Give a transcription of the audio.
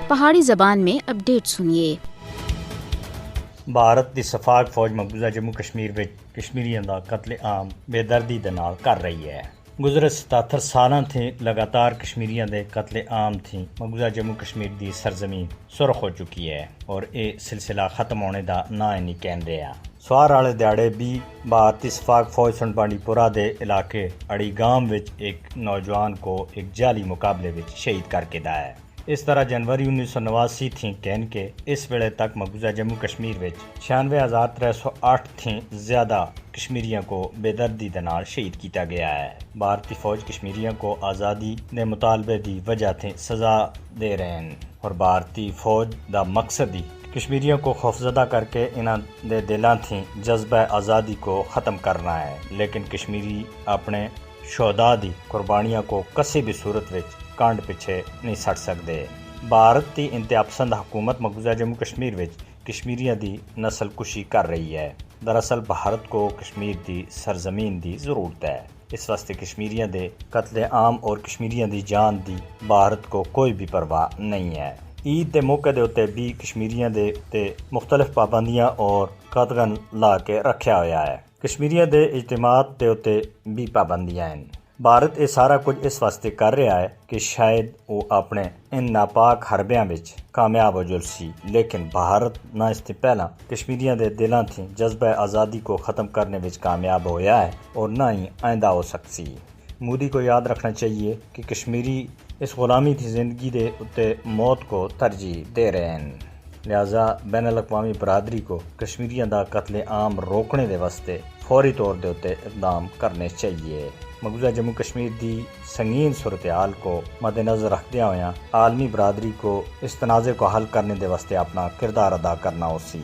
پہاڑی زبان میں اپڈیٹ سنیے۔ بھارت دی صفاق فوج مقبوضہ جموں کشمیر وچ کشمیریاں دا قتل عام بے دردی دے نال کر رہی ہے۔ گزرے 77 سالاں تھی لگاتار کشمیریاں دے قتل عام تھی مقبوضہ جموں کشمیر دی سرزمین سرخ ہو چکی ہے اور اے سلسلہ ختم ہونے دا نا ہی نہیں کہن رہا۔ سوار والے دیہڑے بھی بھارتی صفاق فوج سن بانڈی پورہ دے علاقے اڑی گام وچ ایک نوجوان کو ایک جعلی مقابلے وچ شہید کر کے دا ہے۔ اس طرح جنوری 1989 تھی کہن کے اس ویلے تک مقبوضہ جموں کشمیر وچ 96,308 تھی زیادہ کشمیریاں کو بے دردی دے نال شہید کیتا گیا ہے۔ بھارتی فوج کشمیریاں کو آزادی دے مطالبے دی وجہ تھی سزا دے رہے ہیں اور بھارتی فوج دا مقصد ہی کشمیریوں کو خوفزدہ کر کے انہاں دے دلاں تھی جذبہ آزادی کو ختم کرنا ہے، لیکن کشمیری اپنے شہداء دی قربانیاں کو کسی بھی صورت وچ کانڈ پیچھے نہیں سٹ سکتے۔ بھارت دی انتہا پسند حکومت مقبوضہ جموں کشمیر وچ کشمیریاں دی نسل کشی کر رہی ہے۔ دراصل بھارت کو کشمیر دی سرزمین دی ضرورت ہے، اس واسطے کشمیریاں دے قتل عام اور کشمیریاں دی جان دی بھارت کو کوئی بھی پرواہ نہیں ہے۔ عید دے موقع دے اتے بھی کشمیریاں دے تے مختلف پابندیاں اور قدغن لا کے رکھیا ہویا ہے۔ کشمیریاں دے اجتماعات دے اتے بھی پابندیاں ہیں۔ بھارت یہ سارا کچھ اس واسطے کر رہا ہے کہ شاید وہ اپنے ان ناپاک حربیاں وچ کامیاب ہو جلسی، لیکن بھارت نہ اس سے پہلا کشمیریاں دے دلاں تھی جذبہ آزادی کو ختم کرنے وچ کامیاب ہویا ہے اور نہ ہی آئندہ ہو سکسی۔ مودی کو یاد رکھنا چاہیے کہ کشمیری اس غلامی تھی زندگی دے اتے موت کو ترجیح دے رہے ہیں، لہٰذا بین الاقوامی برادری کو کشمیریاں دا قتل عام روکنے دے واسطے فوری طور دے اتے اقدام کرنے چاہیے۔ مقبوضہ جموں کشمیر دی سنگین صورتحال کو مد نظر رکھدیا ہویا عالمی برادری کو اس تنازع کو حل کرنے دے واسطے اپنا کردار ادا کرنا ہوسی۔